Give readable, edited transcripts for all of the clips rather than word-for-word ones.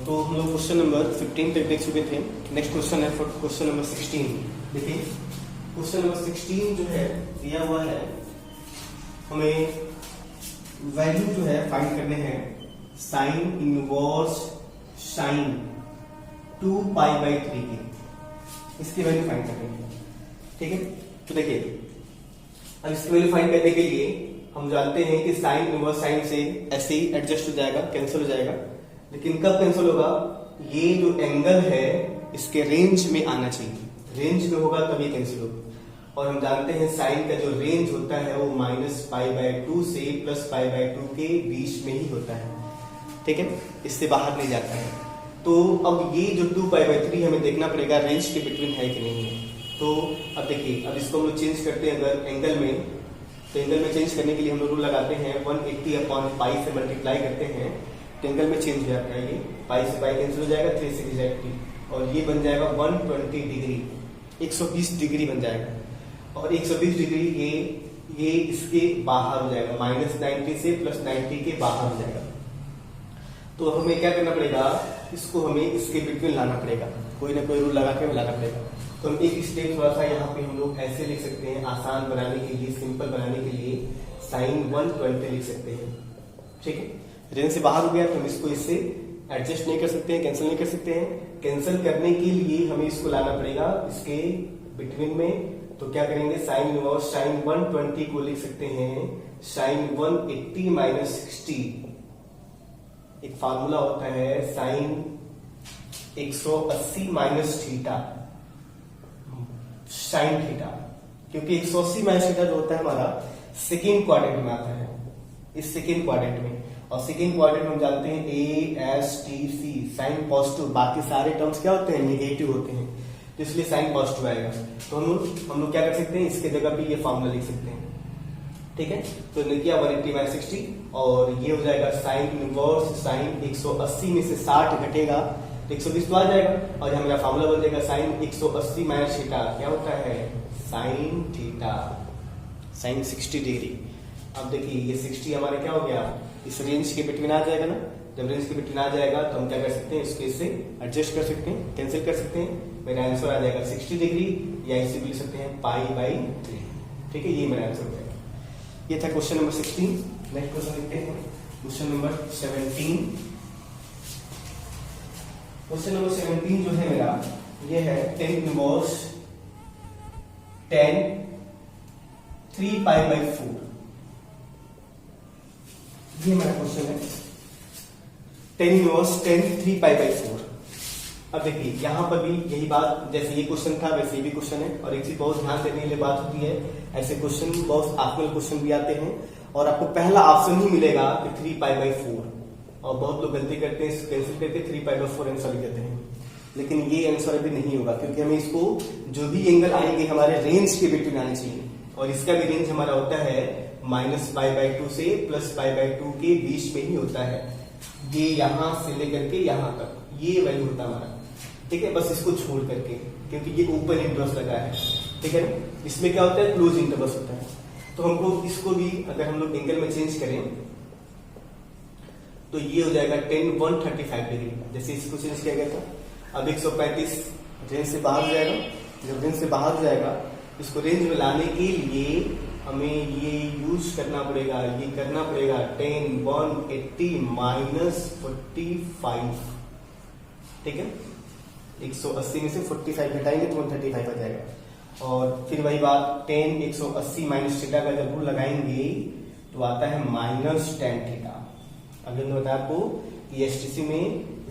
तो हम लोग क्वेश्चन नंबर 15 तक देख चुके थे। नेक्स्ट क्वेश्चन है क्वेश्चन नंबर 16। देखिए क्वेश्चन नंबर 16 जो है दिया हुआ है, हमें वैल्यू जो है फाइंड करने हैं साइन इनवर्स साइन 2π/3 की, इसकी वैल्यू फाइंड करनी है। ठीक है, तो देखिए अब इसकी वैल्यू फाइंड करने के लिए हम जानते हैं कि साइन इनवर्स साइन से ऐसे ही एडजस्ट हो जाएगा, कैंसिल हो जाएगा। लेकिन कब कैंसिल होगा, ये जो एंगल है इसके रेंज में आना चाहिए, रेंज में होगा तब ये कैंसिल होगा। और हम जानते हैं साइन का जो रेंज होता है वो -π/2 से +π/2 के बीच में ही होता है। ठीक है, इससे बाहर नहीं जाता है। तो अब ये जो 2π/3 हमें देखना पड़ेगा रेंज के बिटवीन है कि नहीं है। तो अब देखिए, अब इसको हम लोग चेंज करते हैं अगर एंगल में, तो एंगल में चेंज करने के लिए हम लोग रूल लगाते हैं 180/π से मल्टीप्लाई करते हैं तो एंगल में चेंज हो जाता है। ये पाई से पाई कैंसिल हो जाएगा, 3 से डिवाइड और ये बन जाएगा 120 डिग्री, 120 डिग्री बन जाएगा। और 120 डिग्री ये इसके बाहर हो जाएगा, -90 से +90 के बाहर हो जाएगा। तो हमें क्या करना पड़ेगा, इसको हमें इसके बिटवीन लाना पड़ेगा, कोई ना कोई रूल लगा के लाना पड़ेगा। तो हम एक स्टेप थोड़ा सा यहाँ पे हम लोग ऐसे लिख सकते हैं, आसान बनाने के लिए, सिंपल बनाने के लिए साइन 120 लिख सकते हैं। ठीक है, रेंज से बाहर हो गया तो हम इसको इससे एडजस्ट नहीं कर सकते हैं, कैंसिल नहीं कर सकते हैं। कैंसिल करने के लिए हमें इसको लाना पड़ेगा इसके बिटवीन में। तो क्या करेंगे, साइन इनवर्स साइन 120 को लिख सकते हैं साइन 180 - 60। एक फार्मूला होता है साइन 180 - थीटा साइन थीटा, क्योंकि 180 - थीटा जो होता है हमारा सेकेंड क्वाड्रेंट में आता है, इस सेकेंड क्वाड्रेंट में। और सेकेंड क्वाड्रेंट हम जानते हैं ASTC साइन पॉजिटिव, बाकी सारे टर्म्स क्या होते हैं, नेगेटिव होते हैं, तो इसलिए साइन पॉजिटिव आएगा। तो हम लोग क्या कर सकते हैं, इसके जगह पे ये फार्मूला लिख सकते हैं। ठीक है, तो हमने किया 180 - 60 और ये हो जाएगा साइन इनवर्स साइन 180 में से 60 घटेगा तो 120 तो आ जाएगा। और हमारा फार्मूला बन जाएगा साइन 180 - थीटा क्या होता है, साइन थीटा साइन 60 डिग्री। अब देखिए ये 60 हमारे क्या हो गया, इस रेंज के बिटवीन आ जाएगा ना। जब रेंज के बिटवीन आ जाएगा तो हम क्या कर सकते हैं, इसके इससे एडजस्ट कर सकते हैं, कैंसिल कर सकते हैं। मेरा आंसर आ जाएगा 60 डिग्री, या इसे भी लिख सकते हैं π/3। ठीक है, ये मेरा आंसर हो जाएगा। ये था क्वेश्चन नंबर 16। नेक्स्ट क्वेश्चन देखते हैं, क्वेश्चन नंबर 17। क्वेश्चन नंबर 17 जो है मेरा, ये है tan इनवर्स tan 3π/4। ये मेरा क्वेश्चन है tan इनवर्स tan 3π/4। अब देखिए यहां पर भी यही बात, जैसे ये क्वेश्चन था वैसे ये भी क्वेश्चन है। और एक चीज बहुत ध्यान देने के लिए बात होती है, ऐसे क्वेश्चन बहुत ऑप्शनल क्वेश्चन भी आते हैं और आपको पहला ऑप्शन ही मिलेगा कि 3π/4, और बहुत लोग गलती करते हैं, कैंसिल करके 3π/4 आंसर लिख देते हैं। लेकिन ये आंसर अभी नहीं होगा, क्योंकि हमें इसको जो भी एंगल आएंगे हमारे रेंज के बिटवीन आने चाहिए, और इसका भी रेंज हमारा होता है -π/2 से +π/2 के बीच में ही होता है। ये यहां से लेकर के यहां तक ये वैल्यू होता है हमारा। ठीक है, बस इसको छोड़ करके, क्योंकि ये ओपन इंटरवल्स लगा है। ठीक है, इसमें क्या होता है, क्लोज इंटरवल्स होता है। तो हमको इसको भी अगर हम लोग एंगल में चेंज करें तो ये हो जाएगा tan 135 डिग्री, जैसे इसको चेंज किया गया था। अब 135 रेंज से बाहर हो जाएगा। जब रेंज से बाहर हो जाएगा, इसको रेंज में लाने के लिए हमें ये यूज करना पड़ेगा, ये करना पड़ेगा tan 180 - 45। ठीक है, 180 में से 45 घटाएंगे तो 135 आ जाएगा। और फिर वही बात, tan 180 - थीटा का जब रूल लगाएंगे तो आता है -tan थीटा। अभी हमने बताया आपको कि STC में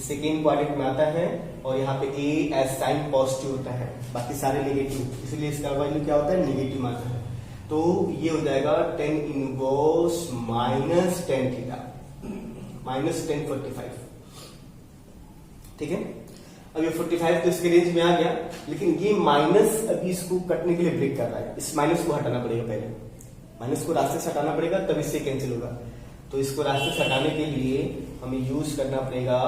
सेकेंड क्वाड्रेंट में आता है और यहाँ पे AS साइन पॉजिटिव होता है, बाकी सारे नेगेटिव, इसलिए इसका वैल्यू क्या होता है, नेगेटिव आता है। तो ये हो जाएगा tan inverse -tan theta -tan 45। ठीक है, अब ये 45 तो इसके रेंज में आ गया, लेकिन ये माइनस अभी इसको कटने के लिए ब्रेक कर रहा है। इस माइनस को हटाना पड़ेगा, पहले माइनस को रास्ते से हटाना पड़ेगा, तब इससे कैंसिल होगा। तो इसको रास्ते से हटाने के लिए हमें यूज करना पड़ेगा,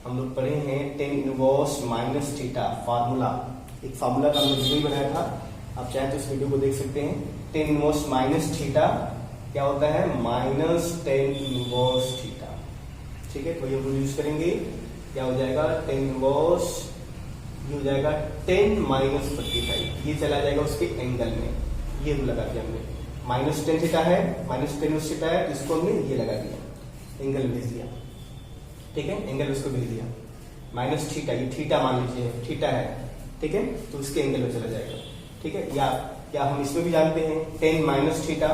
हम लोग पढ़े हैं tan इनवर्स थीटा फार्मूला। एक फार्मूला का हमने वीडियो बनाया था, आप चाहे तो इस वीडियो को देख सकते हैं। tan इनवर्स थीटा क्या होता है, -tan इनवर्स थीटा। ठीक है, तो ये यूज करेंगे क्या हो जाएगा, टेन इनवर्स, ये हो जाएगा 10 माइनस 45, ये चला जाएगा उसके एंगल में, ये लगा दिया हमने, माइनस 10 थीटा है, माइनस 10 थीटा है, इसको हमने ये लगा दिया, एंगल भेज दिया, ठीक है, एंगल उसको भेज दिया, माइनस थीटा, ये थीटा मान लीजिए थीटा है, ठीक है, तो उसके एंगल में चला जाएगा, ठीक है। या हम इसमें भी जानते हैं 10 माइनस थीटा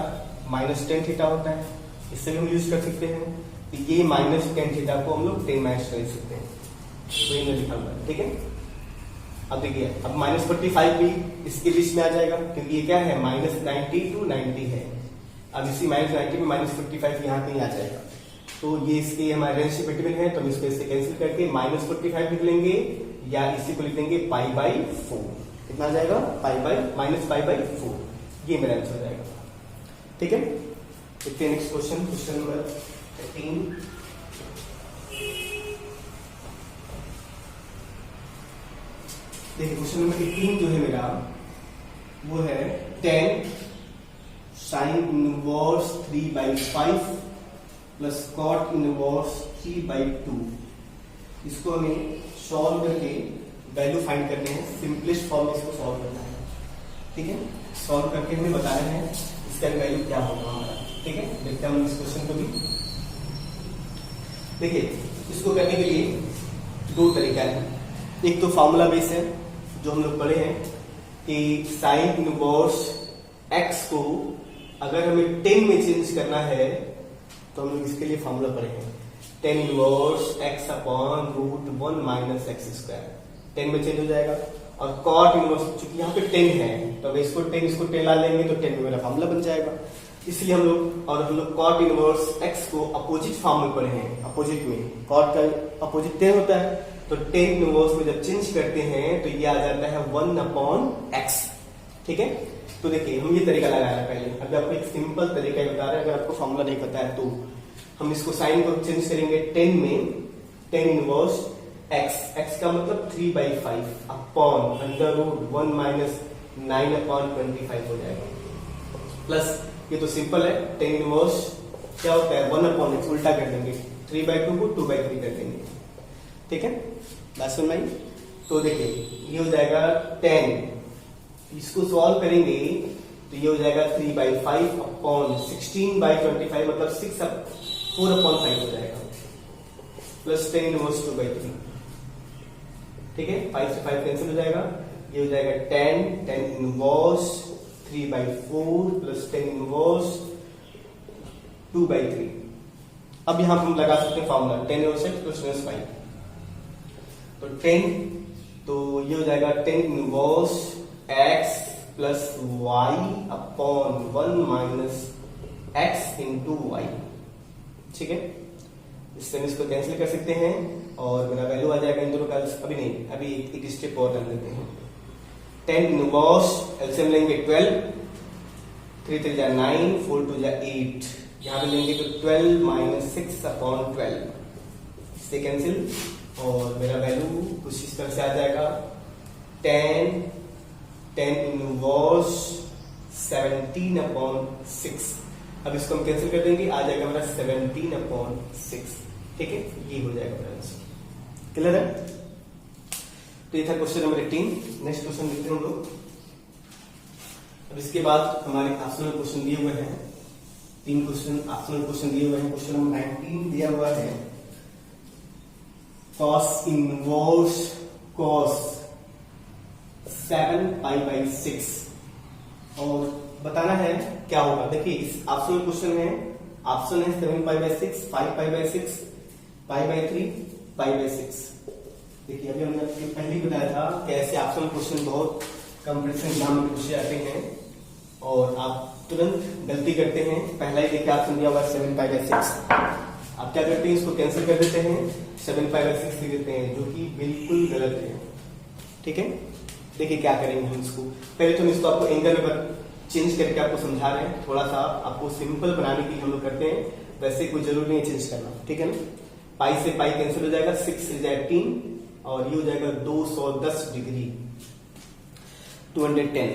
माइनस 10 थीटा होता है, इससे भी हम यूज कर सकते हैं, तो ये माइनस 10 थीटा को हम लोग 10 माइनस कर सकते हैं, तो ये लिखा हुआ है, ठीक है। अब देखिए, अब माइनस 45 भी इसके बीच में आ जाएगा, क्योंकि ये क्या है, माइनस 90 टू 90 है, अब इसी माइनस 90 में माइनस 45 यहाँ कहीं आ जाएगा, तो ये इसके हमारे रेंज सेपरेबल है, तो हम इसको इससे कैंसिल करके माइनस 45 लिख लेंगे, या इसी को लिख देंगे पाई बाई 4, कितना आ जाएगा, माइनस पाई बाई 4, ये मेरा आंसर हो जाएगा, ठीक है। देखते हैं नेक्स्ट क्वेश्चन, क्वेश्चन नंबर 13। देखिए क्वेश्चन नंबर 18 जो है मेरा, वो है 10 sine inverse 3/5 plus cot inverse 3/2, इसको हमें सॉल्व करके वैल्यू फाइंड करने हैं, सिंपलेस्ट फॉर्म में इसको सॉल्व करना है, ठीक है, सॉल्व करके हमें बताना है इसका वैल्यू क्या होगा हमारा, ठीक है। देखते हैं हम इस क्वेश्चन को भी। देखिए इसको करने के लिए दो तरीका है, एक तो फॉर्मूला बेस है जो हम लोग पढ़े हैं कि साइन इनवर्स x को अगर हमें 10 में चेंज करना है तो हम लोग इसके लिए फॉर्मूला पढ़े हैं, 10 inverse x upon root 1 minus x square, 10 में चेंज हो जाएगा, और कॉट इनवर्स चूंकि यहाँ पे 10 है तो अब इसको 10 ला लेंगे तो 10 में मेरा फॉर्मूला बन जाएगा, इसलिए हम लोग कॉट इनवर्स x को अपोजिट फॉर्म में पढ़े हैं, अपोजिट में कॉट का अपोजिट 10 होता है, तो 10 इनवर्स में जब चेंज करते हैं तो ये आ जाता है 1 अपॉन x, ठीक है। तो देखिए हम ये तरीका लगा रहे हैं पहले, अभी आपको एक सिंपल तरीका बता रहे हैं, अगर आपको फॉर्मूला नहीं पता है तो हम इसको साइन को चेंज करेंगे 10 में, 10 इनवर्स x का मतलब 3/5 upon under root 1 minus 9 upon 25 हो जाएगा, प्लस ये तो सिंपल है, 10 इनवर्स क्या होता है 1 अपॉन x, उल्टा कर देंगे, 3/2 को 2/3 कर देंगे, ठीक है, बात सुन भाई। तो देखिए ये हो जाएगा 10, इसको सॉल्व करेंगे तो ये हो जाएगा 3/5 अपॉन 16/25 मतलब 4/5 हो जाएगा, प्लस 10 इनवर्स 2/3, ठीक है, 5 से 5 कैंसिल हो जाएगा, ये हो जाएगा 10 इनवर्स 3/4 प्लस 10 इनवर्स 2/3। अब यहां हम लगा सकते हैं फॉर्मूला 10 इनवर्स x प्लस 5, तो 10, तो ये हो जाएगा 10 inverse x plus y upon 1 minus x into y, ठीक है, इससे हम इसको कैंसिल कर सकते हैं और मेरा वैल्यू आ जाएगा इन दोनों का, अभी नहीं, अभी एक स्टेप और कर देते हैं, 10 इनवर्स एलसीएम लेंगे 12, 3 3 जा 9, 4 2 जा 8, यहां पे लेंगे तो 12 माइनस 6 अपॉन 12, इससे कैंसिल, और मेरा वैल्यू कुछ इस तरह से आ जाएगा 10 इनवर्स 17 अपॉन 6, अब इसको हम कैंसिल कर देंगे, आ जाएगा मेरा 17 अपॉन 6, ठीक है, ये हो जाएगा मेरा आंसर, क्लियर है। तो ये था क्वेश्चन नंबर 18। नेक्स्ट क्वेश्चन देखते हैं हम लोग। अब इसके बाद हमारे ऑप्शनल क्वेश्चन दिए हुए हैं, 3 क्वेश्चन ऑप्शनल क्वेश्चन दिए हुए हैं। क्वेश्चन नंबर 19 दिया हुआ है cos इनवर्स cos 7π/6 और बताना है क्या होगा। देखिए इस ऑप्शनल क्वेश्चन में ऑप्शन है 7π/6, 5π/6, π/3, π/6। देखिए अभी हमने आपको पहले ही बताया था कि ऐसे ऑप्शनल क्वेश्चन बहुत कंपटीशन एग्जाम में पूछे जाते हैं और आप तुरंत गलती करते हैं। पहला ही देखिए ऑप्शन दिया हुआ 7π/6, आप क्या करते हैं, इसको कैंसिल कर देते हैं, 7π/6 लिख देते हैं, जो कि बिल्कुल गलत है। ठीक है, देखिए क्या करेंगे हम इसको, पहले तो हम इसको आपको एंगल में चेंज करके आपको समझा रहे हैं, थोड़ा सा आपको सिंपल बनाने के लिए हम लोग करते हैं, वैसे कोई जरूरी नहीं है चेंज करना। ठीक है ना, पाई से पाई कैंसिल हो जाएगा, 6 से जाएगा 3 और ये हो जाएगा 210 डिग्री 210।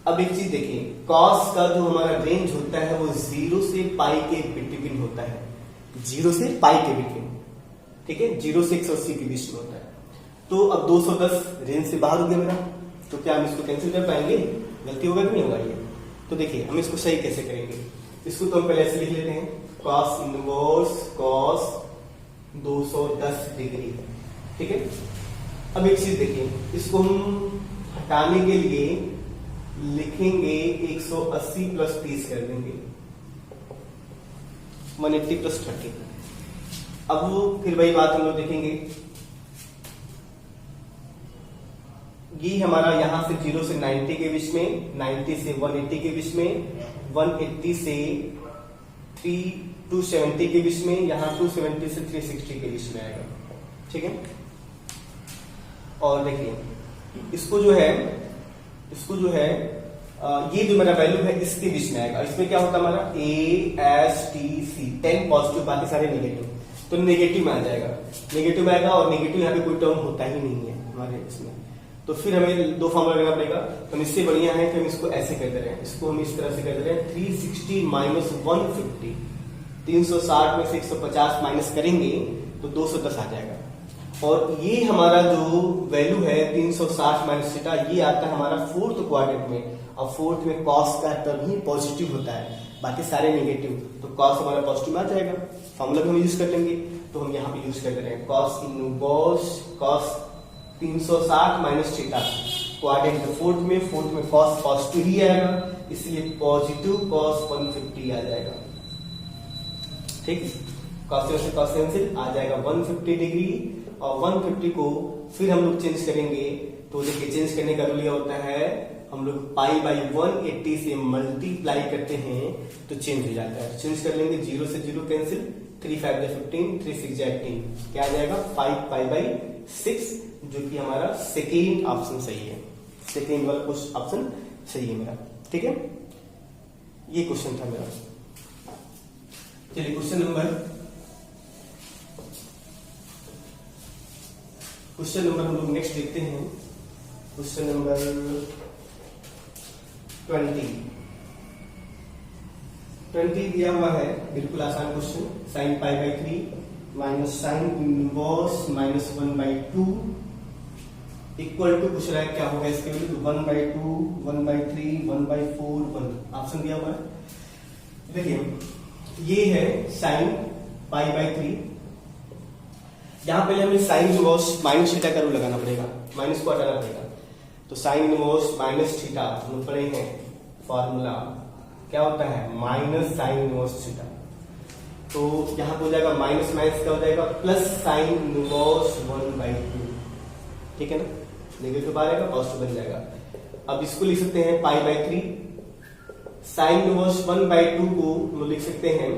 अब एक चीज देखिए, कॉस का जो हमारा रेंज होता है वो 0 से पाई के बिटवीन होता है, 0 से पाई के बिटवीन। ठीक है, 0 से 180 के बीच में होता है। तो अब 210 रेंज से बाहर हो गया मेरा, तो क्या हम इसको कैंसिल कर पाएंगे? गलती होगा कि नहीं होगा ये? तो देखिए हम इसको सही कैसे करेंगे। इसको तो हम पहले ऐसे लिख लेते हैं, cos इनवर्स cos 210 डिग्री, ठीक है। अब एक चीज देखिए, इसको हम हटाने के लिए लिखेंगे 180 प्लस 30 कर देंगे, 180 प्लस 30। अब वो फिर वही बात हम लोग देखेंगे, ये हमारा यहां से 0 से 90 के बीच में, 90 से 180 के बीच में, 180 से 270 के बीच में, यहां 270 से 360 के बीच में आएगा, ठीक है। और देखिए इसको जो है ये जो मेरा वैल्यू है इसके बीच में आएगा। इसमें क्या होता है हमारा ASTC 10 पॉजिटिव, बाकी सारे नेगेटिव, तो नेगेटिव में आ जाएगा, नेगेटिव में आएगा। और नेगेटिव यहाँ पे कोई टर्म होता ही नहीं है हमारे इसमें, तो फिर हमें दो फॉर्मूला लगाना पड़ेगा। तो इससे बढ़िया है कि हम इसको ऐसे कर दे रहे हैं, इसको हम इस तरह से कर दे रहे हैं 360 माइनस 150, 360 में से 150 माइनस करेंगे तो 210 आ जाएगा। और ये हमारा जो वैल्यू है 360 माइनस थीटा, ये आता है हमारा फोर्थ क्वाड्रेंट में, और फोर्थ में कॉस का टर्म ही पॉजिटिव होता है, बाकी सारे नेगेटिव, तो कॉस हमारा पॉजिटिव में आ जाएगा। फॉर्मूला भी हम यूज कर लेंगे, तो हम यहाँ पे यूज कर रहे हैं cos inverse cos 360 minus theta, quadrant fourth में कॉस पॉजिटिव ही आएगा, इसलिए पॉजिटिव कॉस 150 आ जाएगा, ठीक। कॉस से कॉस कैंसिल आ जाएगा 150 डिग्री, और 150 को फिर हम लोग चेंज करेंगे। तो देखिए चेंज करने का रूल ये होता है, हम लोग पाई बाई 180 से मल्टीप्लाई करते हैं तो चेंज हो जाता है। चेंज कर लेंगे, 0 से 0 कैंसिल, 3 5 15, 3 6 18, क्या आ जाएगा 5 पाई बाई 6, जो कि हमारा सेकेंड ऑप्शन सही है, सेकेंड वाला ऑप्शन सही है मेरा, ठीक है। ये क्वेश्चन था मेरा। चलिए क्वेश्चन नंबर हम लोग नेक्स्ट देखते हैं। क्वेश्चन नंबर 20 दिया हुआ है, बिल्कुल आसान question. Sine pi by 3 minus sine inverse minus 1/2 equal to पूछ रहा है क्या होगा इसके वैल्यू, 1/2, 1/3, 1/4, 1 ऑप्शन दिया हुआ है। देखिए ये है साइन पाई बाई 3, यहां पहले हमें साइन इनवर्स माइनस थीटा का रूल लगाना पड़ेगा, माइनस को हटाना पड़ेगा। तो साइन इनवर्स माइनस थीटा हम पढ़े हैं फॉर्मूला, क्या होता है माइनस साइन इनवर्स थीटा। तो यहां पे हो जाएगा माइनस माइनस क्या हो जाएगा प्लस साइन इनवर्स 1/2, ठीक है ना, नेगेटिव बाहर आएगा पॉजिटिव बन जाएगा। अब इसको लिख सकते हैं पाई बाई 3, साइन इनवर्स 1/2 को हम लिख सकते हैं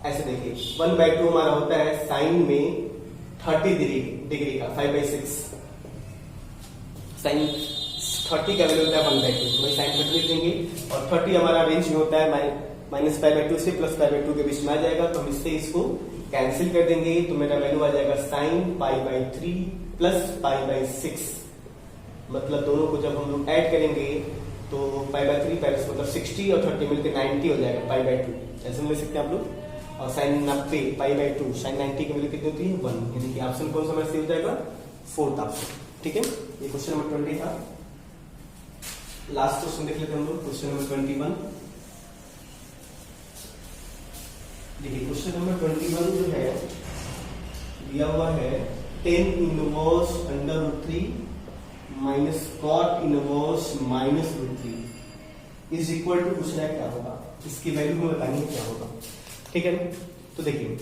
ऐसे, देखिए 1/2 हमारा होता है साइन में 30 डिग्री का 5/6, साइन 30 का वैल्यू होता है 1/2, तो वही साइन 30 लिख देंगे। और 30 हमारा रेंज में होता है माइनस π/2 से प्लस π/2 के बीच में आ जाएगा, तो हम इससे इसको कैंसिल कर देंगे, तो मेरा वैल्यू आ जाएगा साइन π/3 प्लस π/6, मतलब दोनों को जब हम लोग ऐड करेंगे तो π/3 मतलब 60 और 30 मिलकर 90 हो जाएगा π/2, ऐसे मिल सकते हैं आप लोग। और साइन 90 π/2, साइन 90 की वैल्यू कितनी होती है 1, यानी कि ऑप्शन कौन सा हमारा सही हो जाएगा, फोर्थ ऑप्शन, ठीक है। ये क्वेश्चन नंबर 20 था। लास्ट क्वेश्चन देख लेते हैं हम लोग, क्वेश्चन नंबर 21। देखिए क्वेश्चन नंबर 21 जो है दिया हुआ है 10 inverse √3 minus cot inverse minus √3 is equal to, पूछ रहा है क्या होगा, इसकी वैल्यू हमें बतानी है क्या होगा, ठीक है। तो देखिए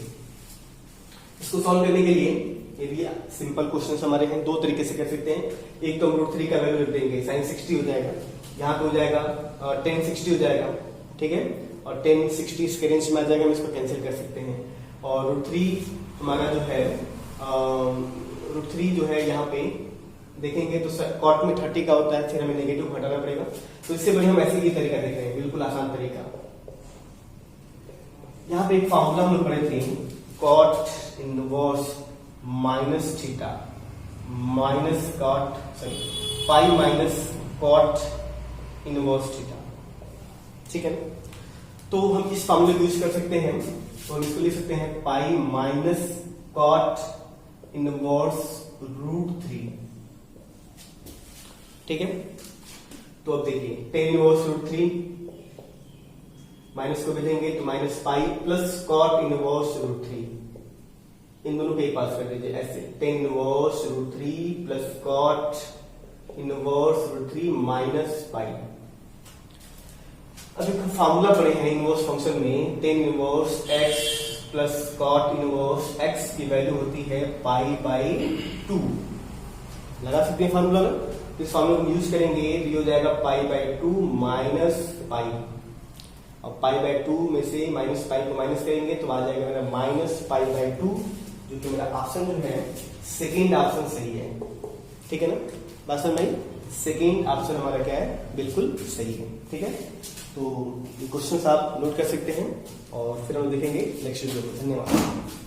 इसको सॉल्व करने के लिए ये भी सिंपल क्वेश्चन हमारे हैं, दो तरीके से कर सकते हैं। एक तो हम √3 का वैल्यू रख देंगे, साइन 60 हो जाएगा, यहाँ पे हो जाएगा 1060 हो जाएगा, ठीक है, और 1060 इसके रेंज में आ जाएगा, हम इसको कैंसिल कर सकते हैं। और √3 हमारा जो है √3 जो है यहाँ पे देखेंगे तो कॉट में 30 का होता है, फिर हमें नेगेटिव हटाना पड़ेगा, तो इससे बढ़िया हम ऐसे ये तरीका देख रहे हैं, बिल्कुल आसान तरीका। यहाँ पे एक फॉर्मूला हम लोग पढ़े थे, cot inverse minus theta minus cot pi minus cot inverse theta, ठीक है। तो हम इस फॉर्मूले को यूज कर सकते हैं तो हम इसको लिख सकते हैं पाई माइनस कॉट इनवर्स √3। ठीक है, तो अब देखिए टेन इनवर्स √3 माइनस को भेजेंगे तो minus pi plus cot inverse √3, इन दोनों के पास कर दीजिए ऐसे, tan inverse √3 plus cot inverse √3 minus pi. अब एक फार्मूला पढ़े हैं इनवर्स फंक्शन में, tan inverse x plus cot inverse x की वैल्यू होती है पाई बाई 2। लगा सकते हैं फार्मूला में, इस फार्मूला को यूज करेंगे तो ये हो जाएगा पाई बाई 2 माइनस पाई। अब पाई बाई 2 में से माइनस पाई को माइनस करेंगे तो आ जाएगा मेरा माइनस पाई बाई 2, जो कि मेरा ऑप्शन जो है सेकेंड ऑप्शन सही है। ठीक है ना, बात समझ में? सेकेंड ऑप्शन हमारा क्या है, बिल्कुल सही है। ठीक है, तो ये क्वेश्चन आप नोट कर सकते हैं और फिर हम देखेंगे नेक्स्ट वीडियो में। धन्यवाद।